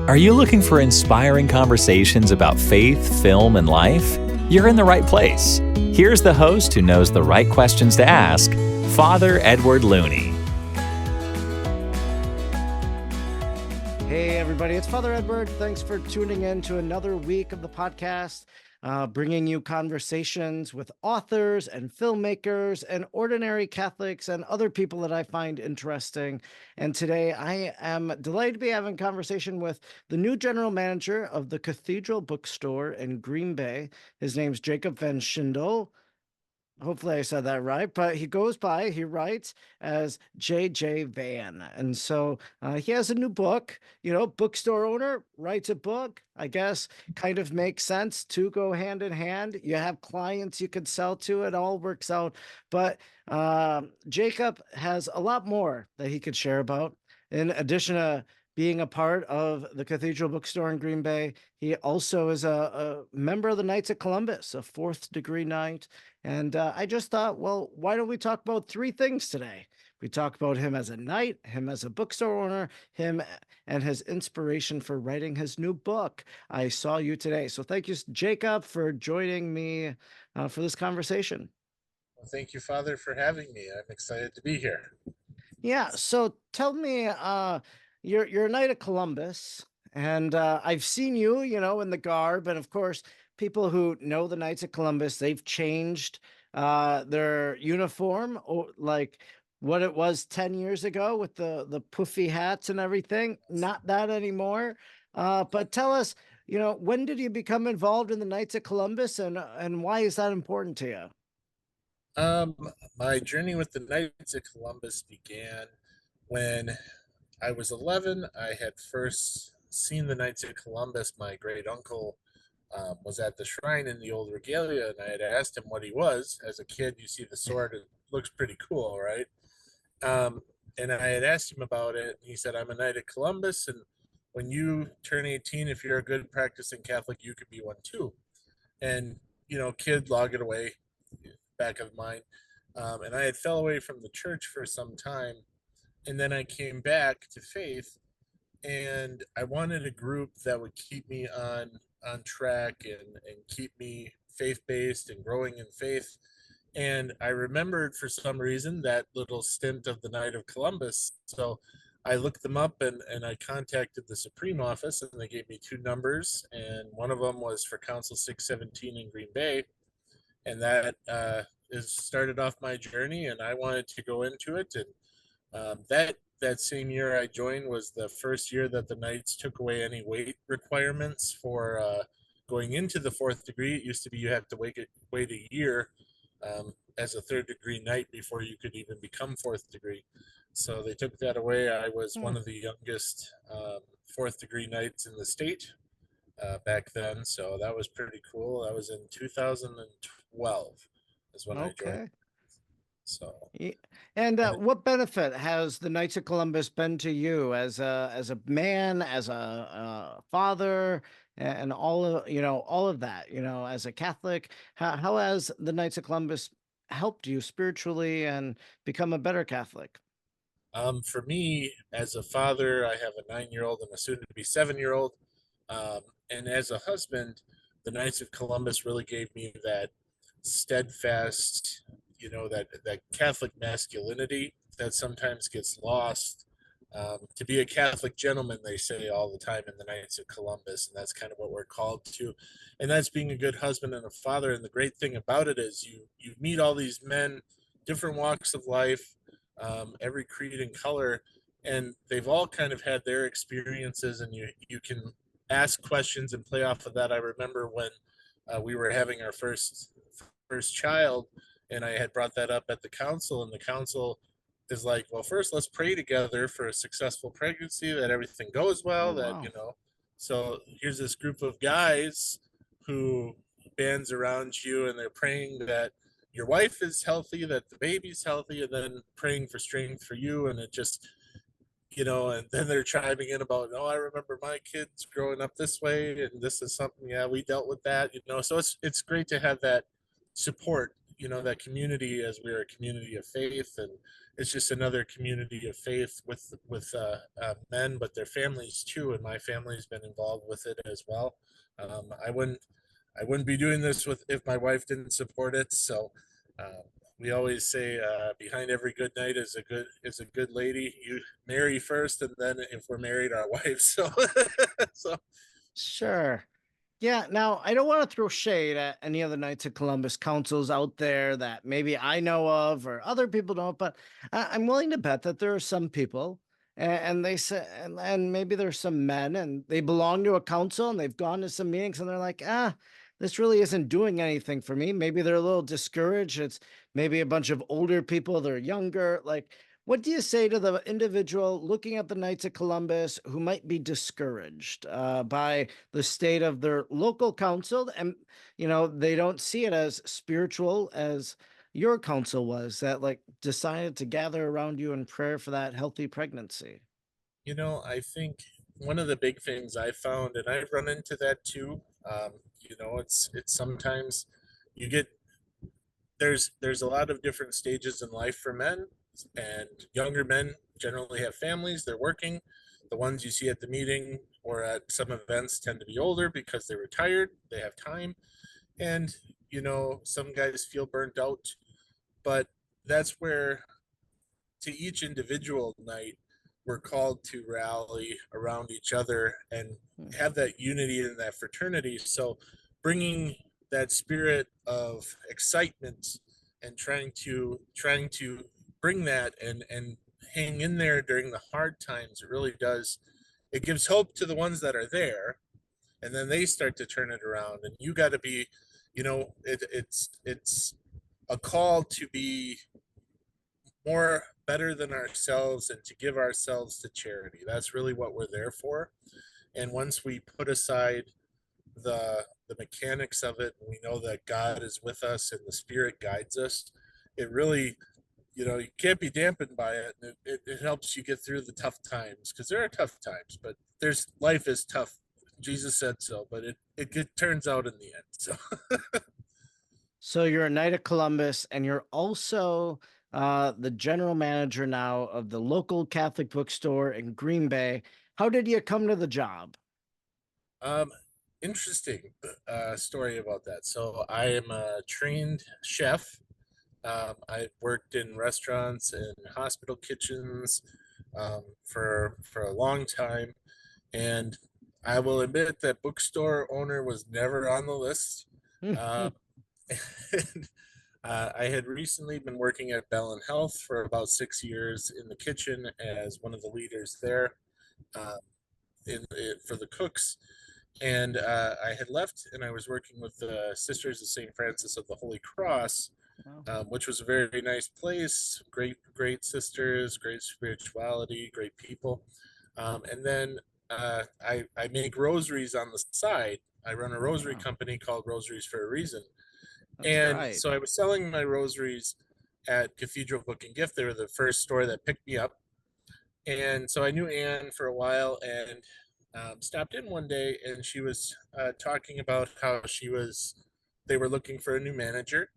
Are you looking for inspiring conversations about faith, film, and life? You're in the right place. Here's the host who knows the right questions to ask, Father Edward Looney. Hey everybody, it's Father Edward. Thanks for tuning in to another week of the podcast, bringing you conversations with authors and filmmakers and ordinary Catholics and other people that I find interesting. And today I am delighted to be having a conversation with the new general manager of the Cathedral Bookstore in Green Bay. His name's Jacob Van Schyndel. Hopefully I said that right, but he writes as JJ Van. And so he has a new book, bookstore owner writes a book, I guess kind of makes sense to go hand in hand. You have clients you could sell to, it all works out. But Jacob has a lot more that he could share about. In addition to being a part of the Cathedral Bookstore in Green Bay, he also is a member of the Knights of Columbus, a fourth degree knight. And I just thought, well, why don't we talk about three things today? We talk about him as a knight, him as a bookstore owner, him and his inspiration for writing his new book, I Saw You Today. So thank you, Jacob, for joining me for this conversation. Well, thank you, Father, for having me. I'm excited to be here. Yeah, so tell me, you're a Knight of Columbus, and I've seen you, in the garb, and of course, people who know the Knights of Columbus, they've changed their uniform, or like what it was 10 years ago with the poofy hats and everything. Not that anymore. But tell us, when did you become involved in the Knights of Columbus, and why is that important to you? Um, my journey with the Knights of Columbus began when I was 11. I had first seen the Knights of Columbus. My great uncle was at the shrine in the old regalia, and I had asked him what he was. As a kid, you see the sword, it looks pretty cool, right? Um, and I had asked him about it, and he said, I'm a Knight of Columbus, and when you turn 18, if you're a good practicing Catholic, you could be one too. And, kid, log it away, back of mind. And I had fell away from the church for some time, and then I came back to faith, and I wanted a group that would keep me on track and keep me faith based and growing in faith. And I remembered for some reason that little stint of the Knight of Columbus. So I looked them up, and I contacted the Supreme Office, and they gave me two numbers. And one of them was for Council 617 in Green Bay. And that is started off my journey, and I wanted to go into it. And that same year I joined was the first year that the Knights took away any weight requirements for going into the fourth degree. It used to be you had to wait a year as a third degree knight before you could even become fourth degree. So they took that away. I was one of the youngest fourth degree knights in the state back then. So that was pretty cool. That was in 2012 is when I joined. So, and what benefit has the Knights of Columbus been to you as a man, as a father, and all of that, as a Catholic? How has the Knights of Columbus helped you spiritually and become a better Catholic? For me, as a father, I have a 9-year-old and a soon-to-be 7-year-old, and as a husband, the Knights of Columbus really gave me that steadfast, that Catholic masculinity that sometimes gets lost. To be a Catholic gentleman, they say all the time in the Knights of Columbus, and that's kind of what we're called to. And that's being a good husband and a father. And the great thing about it is you meet all these men, different walks of life, every creed and color, and they've all kind of had their experiences, and you can ask questions and play off of that. I remember when we were having our first child, and I had brought that up at the council, and the council is like, well, first let's pray together for a successful pregnancy, that everything goes well, so here's this group of guys who bands around you, and they're praying that your wife is healthy, that the baby's healthy, and then praying for strength for you. And it just, and then they're chiming in about, I remember my kids growing up this way, and this is something, we dealt with that, so it's great to have that support, that community, as we're a community of faith, it's just another community of faith with men, but their families too. And my family's been involved with it as well. I wouldn't be doing this with if my wife didn't support it. So uh, we always say behind every good knight is a good lady. You marry first, and then if we're married, our wife. So so Sure. Yeah, now I don't want to throw shade at any of the Knights of Columbus councils out there that maybe I know of or other people don't, but I'm willing to bet that there are some people and they say, and maybe there's some men and they belong to a council and they've gone to some meetings and they're like, this really isn't doing anything for me. Maybe they're a little discouraged. It's maybe a bunch of older people, they're younger. Like, what do you say to the individual looking at the Knights of Columbus who might be discouraged by the state of their local council, and they don't see it as spiritual as your council was, that like decided to gather around you in prayer for that healthy pregnancy? I think one of the big things I found, and I've run into that too. It's sometimes you get there's a lot of different stages in life for men, and younger men generally have families, they're working. The ones you see at the meeting or at some events tend to be older because they're retired, they have time, and some guys feel burnt out. But that's where, to each individual night, we're called to rally around each other and have that unity and that fraternity. So bringing that spirit of excitement and trying to bring that and hang in there during the hard times, it really does. It gives hope to the ones that are there, and then they start to turn it around. And you got to be, it's a call to be more better than ourselves and to give ourselves to charity. That's really what we're there for. And once we put aside the mechanics of it, and we know that God is with us and the Spirit guides us, it really, you can't be dampened by it. And it helps you get through the tough times, because there are tough times, but life is tough. Jesus said so, but it turns out in the end. So So you're a Knight of Columbus, and you're also the general manager now of the local Catholic bookstore in Green Bay. How did you come to the job? Um, interesting story about that. So I am a trained chef. I've worked in restaurants and hospital kitchens for a long time, and I will admit that bookstore owner was never on the list. Uh, and, I had recently been working at Bell and Health for about 6 years in the kitchen as one of the leaders there, uh, for the cooks. And I had left, and I was working with the Sisters of St. Francis of the Holy Cross, Wow. which was a very nice place. Great sisters, great spirituality, great people. And then I make rosaries on the side. I run a rosary Wow. company called Rosaries for a Reason. That's And right. so I was selling my rosaries at Cathedral Book and Gift. They were the first store that picked me up. And so I knew Anne for a while, and stopped in one day, and she was talking about how they were looking for a new manager,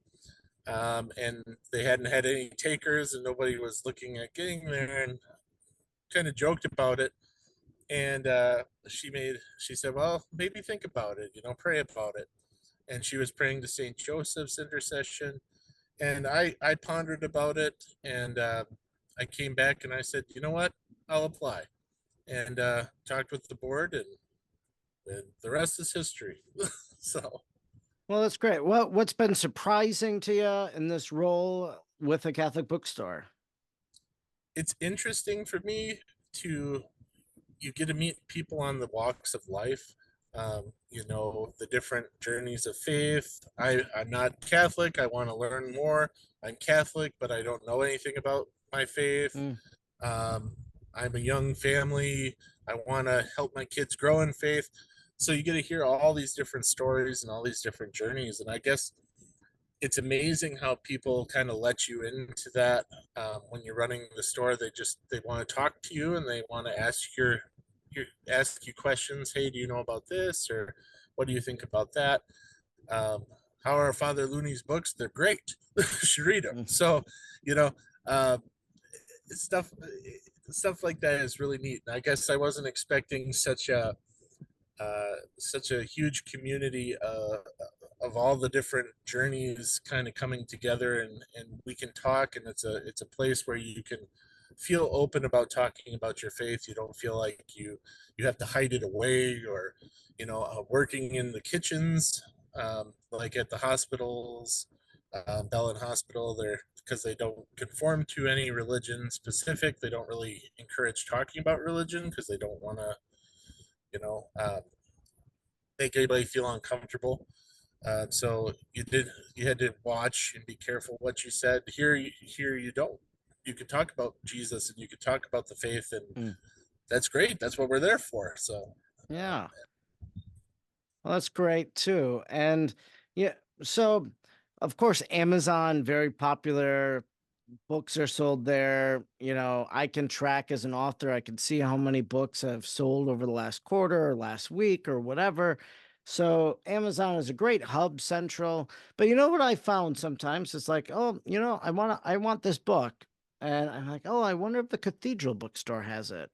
and they hadn't had any takers, and nobody was looking at getting there, and kind of joked about it. And she said, well, maybe think about it, pray about it. And she was praying to St. Joseph's intercession. And I pondered about it, and I came back and I said, you know what? I'll apply. And talked with the board, and the rest is history. So Well, that's great. What's been surprising to you in this role with a Catholic bookstore? it's interesting for me to you get to meet people on the walks of life. The different journeys of faith. I'm not Catholic. I want to learn more. I'm Catholic, but I don't know anything about my faith. Mm. Um, I'm a young family. I want to help my kids grow in faith. So you get to hear all these different stories and all these different journeys. And I guess it's amazing how people kind of let you into that. When you're running the store, they want to talk to you, and they want to ask you questions. Hey, do you know about this, or what do you think about that? Um, how are Father Looney's books? They're great. You should read them. Mm. So, you know, uh, stuff stuff like that is really neat. And I guess I wasn't expecting such a huge community of all the different journeys kind of coming together, and we can talk, and it's a place where you can feel open about talking about your faith. You don't feel like you have to hide it away, or working in the kitchens, like at the hospitals, Bellin Hospital, they're because they don't conform to any religion specific. They don't really encourage talking about religion because they don't want to, you know, make anybody feel uncomfortable. So you had to watch and be careful what you said. Here you don't. You can talk about Jesus and you can talk about the faith, and Mm. that's great. That's what we're there for. So, Yeah. Well, that's great too. And yeah, so of course, Amazon, very popular. Books are sold there. I can track as an author, I can see how many books I've sold over the last quarter or last week or whatever. So Amazon is a great hub central. But you know what I found sometimes? It's like, oh, I want this book. And I'm like, oh, I wonder if the Cathedral bookstore has it.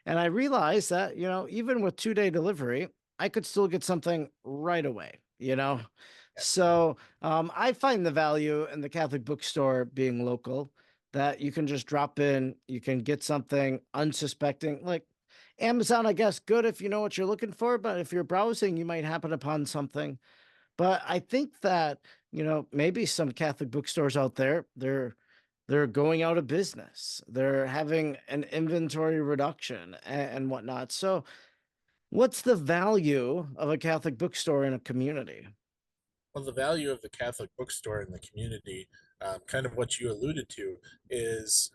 And I realized that, even with 2-day delivery, I could still get something right away. So I find the value in the Catholic bookstore being local, that you can just drop in, you can get something unsuspecting. Like Amazon, I guess, good if you know what you're looking for, but if you're browsing, you might happen upon something. But I think that, maybe some Catholic bookstores out there, they're going out of business. They're having an inventory reduction and whatnot. So what's the value of a Catholic bookstore in a community? well, the value of the Catholic bookstore in the community, kind of what you alluded to, is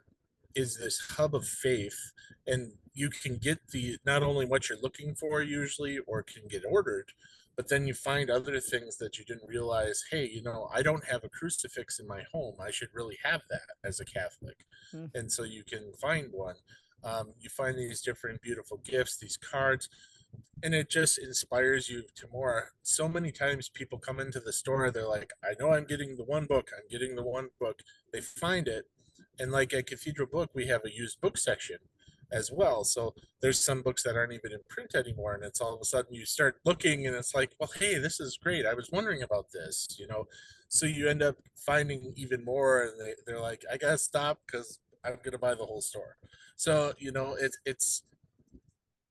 is this hub of faith, and you can get the not only what you're looking for usually or can get ordered, but then you find other things that you didn't realize. Hey, I don't have a crucifix in my home. I should really have that as a Catholic. Hmm. And so you can find one. You find these different beautiful gifts, these cards, and it just inspires you to more. So many times people come into the store, they're like, I know I'm getting the one book, I'm getting the one book. They find it, and like at Cathedral Book, we have a used book section as well. So there's some books that aren't even in print anymore, and it's all of a sudden you start looking, and it's like, well, hey, this is great. I was wondering about this. So you end up finding even more, and they're like, I gotta stop because I'm gonna buy the whole store. So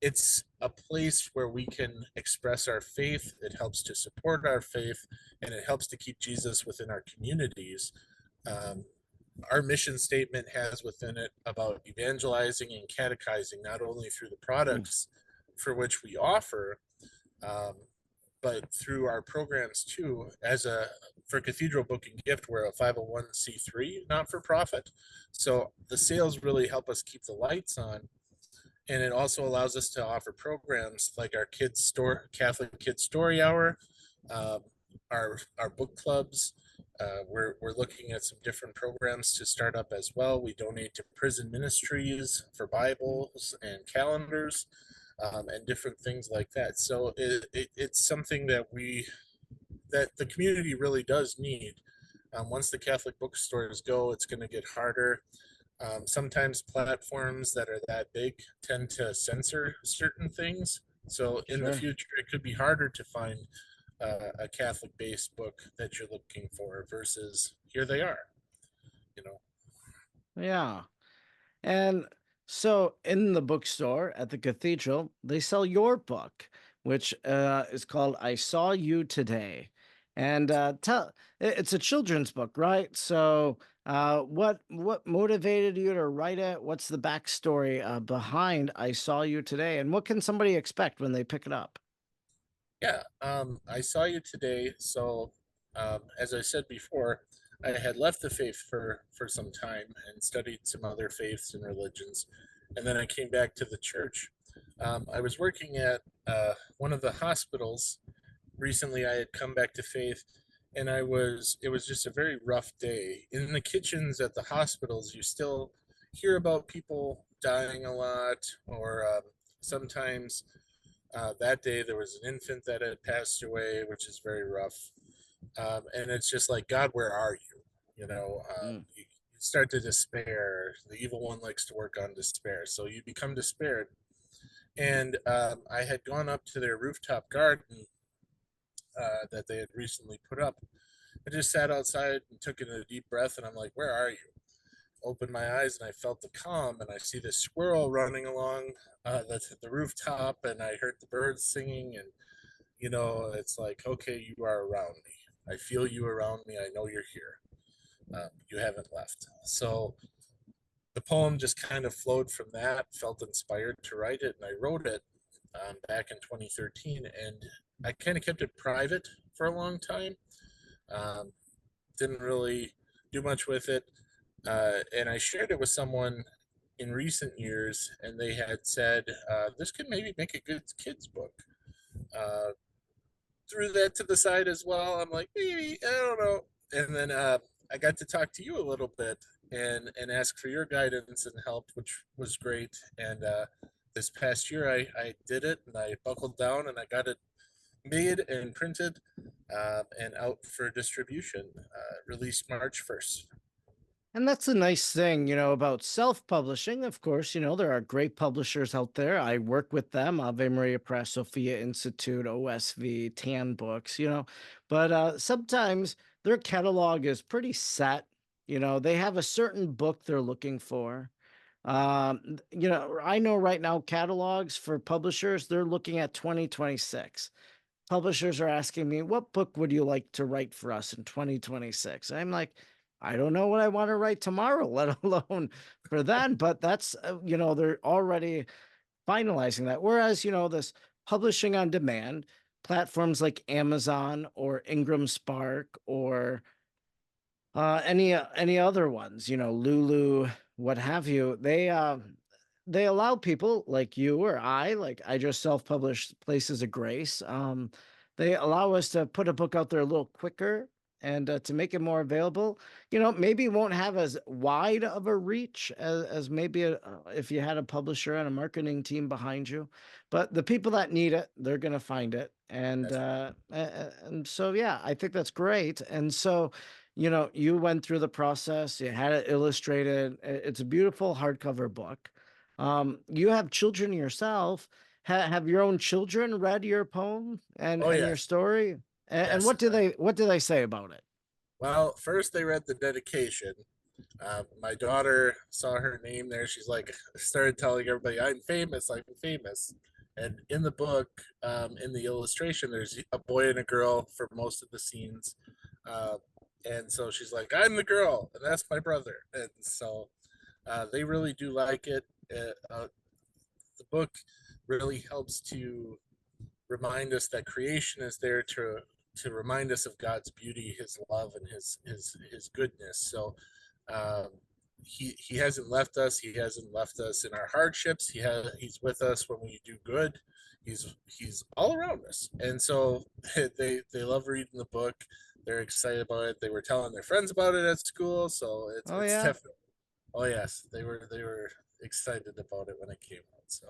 it's a place where we can express our faith. It helps to support our faith, and it helps to keep Jesus within our communities. Um, our mission statement has within it about evangelizing and catechizing, not only through the Mm. products for which we offer, um, but through our programs too. For Cathedral Book and Gift, we're a 501c3 not for profit. So the sales really help us keep the lights on, and it also allows us to offer programs like our kids store Catholic Kids Story Hour, um, our book clubs. We're looking at some different programs to start up as well. We donate to prison ministries for Bibles and calendars, and different things like that. So it's something that the community really does need. Once the Catholic bookstores go, it's going to get harder. Sometimes platforms that are that big tend to censor certain things. So in the Sure. future, it could be harder to find a Catholic based book that you're looking for versus here they are, you know. Yeah. And so in the bookstore at the cathedral, they sell your book, which is called I Saw You Today. And it's a children's book, right? So what motivated you to write it? What's the backstory behind I Saw You Today? And what can somebody expect when they pick it up? Yeah, I saw you today. So, as I said before, I had left the faith for some time and studied some other faiths and religions, and then I came back to the church. I was working at one of the hospitals recently. I had come back to faith, and it was just a very rough day in the kitchens at the hospitals. You still hear about people dying a lot, or sometimes that day there was an infant that had passed away, which is very rough. And it's just like, God, where are you? Mm. You start to despair. The evil one likes to work on despair, so you become despaired. And I had gone up to their rooftop garden that they had recently put up. I just sat outside and took in a deep breath, and I'm like, "Where are you?" Opened my eyes, and I felt the calm, and I see this squirrel running along the rooftop, and I heard the birds singing, and it's like, okay, you are around me. I feel you around me. I know you're here. You haven't left. So the poem just kind of flowed from that. Felt inspired to write it, and I wrote it back in 2013, and I kind of kept it private for a long time. Um, didn't really do much with it, and I shared it with someone in recent years, and they had said this could maybe make a good kids book. Uh, Threw that to the side as well. I'm like, maybe, I don't know. And then I got to talk to you a little bit and ask for your guidance and help, which was great. And this past year, I did it, and I buckled down, and I got it made and printed and out for distribution, released March 1st. And that's a nice thing, about self-publishing. Of course, there are great publishers out there. I work with them, Ave Maria Press, Sophia Institute, OSV, Tan Books, but sometimes their catalog is pretty set. They have a certain book they're looking for. I know right now catalogs for publishers, they're looking at 2026. Publishers are asking me, what book would you like to write for us in 2026? I'm like, I don't know what I want to write tomorrow, let alone for then. But that's, they're already finalizing that. Whereas, this publishing on demand, platforms like Amazon or Ingram Spark or any other ones, Lulu, what have you, they allow people like you or like I just self-published Places of Grace. They allow us to put a book out there a little quicker and to make it more available. Maybe it won't have as wide of a reach as maybe if you had a publisher and a marketing team behind you, but the people that need it, they're going to find it. That's And so, yeah, I think that's great. And so, you went through the process, you had it illustrated. It's a beautiful hardcover book. You have children yourself. Have your own children read your poem Oh and your yes, story? And yes. what do they say about it? Well, first they read the dedication. My daughter saw her name there. She's like, started telling everybody, "I'm famous. I'm famous." And in the book, in the illustration, there's a boy and a girl for most of the scenes. Uh, and so she's like, "I'm the girl, and that's my brother." And so they really do like it. The book really helps to remind us that creation is there to remind us of God's beauty, His love, and His goodness. So um, he hasn't left us. He hasn't left us in our hardships. He's with us when we do good. He's all around us, and so they love reading the book. They're excited about it. They were telling their friends about it at school, so Oh it's yeah. definitely. Oh yes, they were excited about it when it came out. So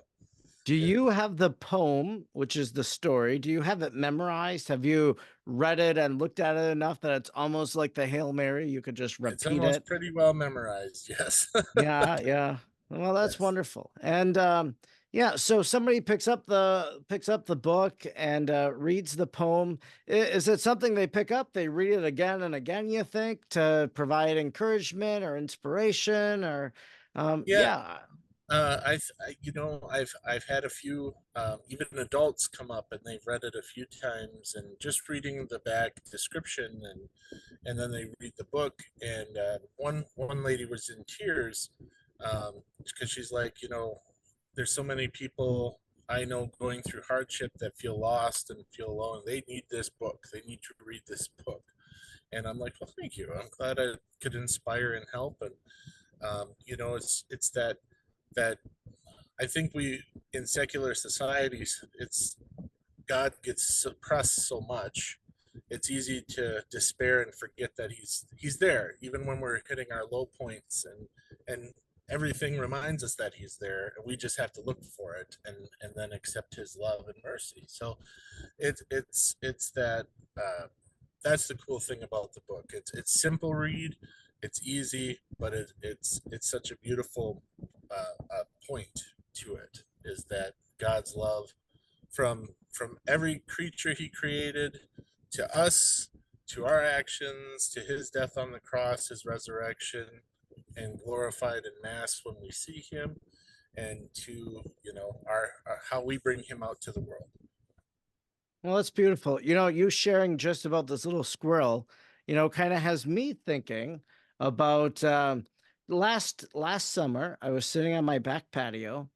Do it, you have the poem, which is the story? Do you have it memorized? Have you read it and looked at it enough that it's almost like the Hail Mary? You could just it's repeat almost it. pretty well memorized. Yes, Yeah, yeah. Well, that's yes. wonderful. And yeah, so somebody picks up the book and reads the poem. Is it something they pick up, they read it again and again, you think, to provide encouragement or inspiration or Yeah, yeah. I've had a few even adults come up and they've read it a few times, and just reading the back description, and then they read the book, and one lady was in tears because she's like, there's so many people I know going through hardship that feel lost and feel alone. They need this book. They need to read this book. And I'm like, well, thank you. I'm glad I could inspire and help. And it's that I think we in secular societies, it's God gets suppressed so much. It's easy to despair and forget that he's there, even when we're hitting our low points, and everything reminds us that he's there, and we just have to look for it and then accept his love and mercy. So it's that that's the cool thing about the book. It's simple read. it's easy, but it's such a beautiful point to it, is that God's love from every creature he created to us, to our actions, to his death on the cross, his resurrection, and glorified in mass when we see him, and to our how we bring him out to the world. Well, that's beautiful. You sharing just about this little squirrel, kind of has me thinking about last summer. I was sitting on my back patio,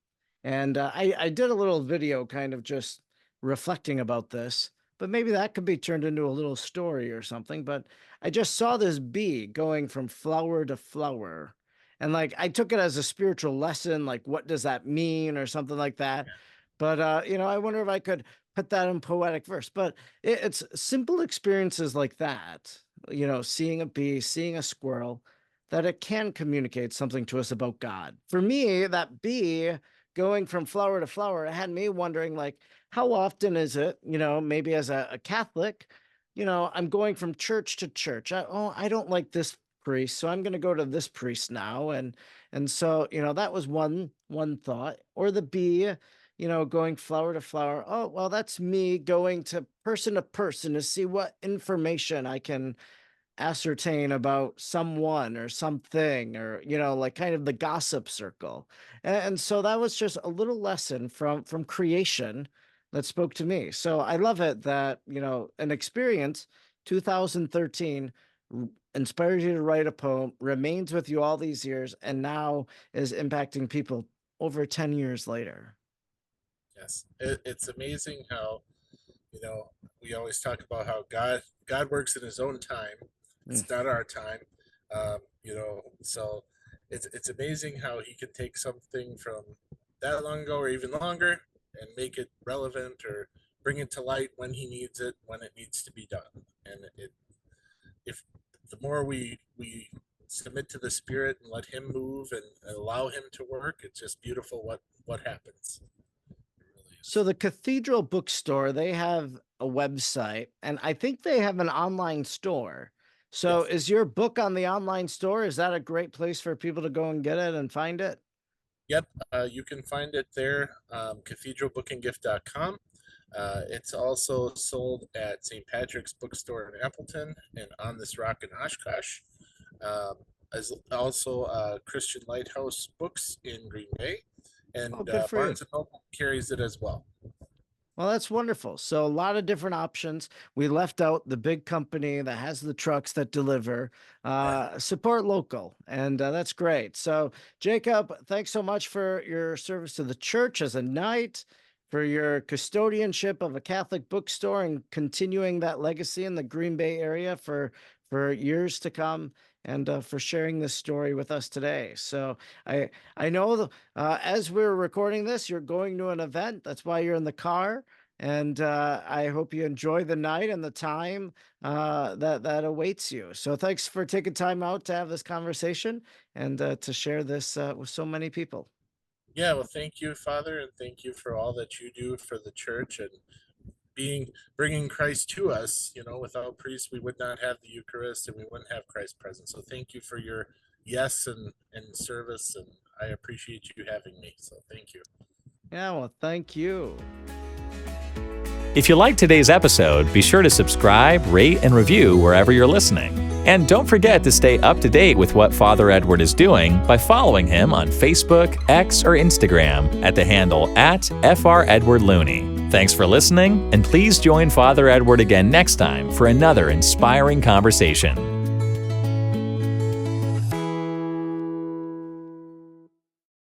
and I did a little video, kind of just reflecting about this. But maybe that could be turned into a little story or something. But I just saw this bee going from flower to flower, and like I took it as a spiritual lesson, like what does that mean, or something like that. But I wonder if I could put that in poetic verse. But it's simple experiences like that, seeing a bee, seeing a squirrel, that it can communicate something to us about God. For me, that bee going from flower to flower, it had me wondering, like, how often is it, maybe as a Catholic, I'm going from church to church. I don't like this priest, so I'm going to go to this priest now. And so, that was one thought. Or the bee, going flower to flower. Oh, well, that's me going to person to see what information I can ascertain about someone or something, or like kind of the gossip circle. And so that was just a little lesson from creation that spoke to me. So I love it that an experience 2013 inspires you to write a poem, remains with you all these years, and now is impacting people over 10 years later. Yes, it's amazing how, we always talk about how God works in his own time. It's not our time. So it's amazing how he can take something from that long ago or even longer and make it relevant, or bring it to light when he needs it, when it needs to be done. And if the more we submit to the Spirit and let him move and allow him to work, it's just beautiful what happens. So the Cathedral Bookstore, they have a website, and I think they have an online store. So Yes. is your book on the online store? Is that a great place for people to go and get it and find it? Yep, you can find it there, cathedralbookandgift.com. It's also sold at St. Patrick's Bookstore in Appleton and On This Rock in Oshkosh. As also Christian Lighthouse Books in Green Bay, and Oh, good for you. Barnes and Noble carries it as well. Well, that's wonderful. So a lot of different options. We left out the big company that has the trucks that deliver. Yeah. Support local, and that's great. So, Jacob, thanks so much for your service to the church as a knight, for your custodianship of a Catholic bookstore, and continuing that legacy in the Green Bay area for years to come, and for sharing this story with us today. So I know as we're recording this, you're going to an event. That's why you're in the car. And I hope you enjoy the night and the time that awaits you. So thanks for taking time out to have this conversation, and to share this with so many people. Yeah, well, thank you, Father, and thank you for all that you do for the church, and bringing Christ to us. Without priests, we would not have the Eucharist, and we wouldn't have Christ present. So thank you for your yes and service, and I appreciate you having me. So thank you. Yeah, well, thank you. If you liked today's episode, be sure to subscribe, rate, and review wherever you're listening. And don't forget to stay up to date with what Father Edward is doing by following him on Facebook, X, or Instagram at the handle @FrEdwardLooney. Thanks for listening, and please join Father Edward again next time for another inspiring conversation.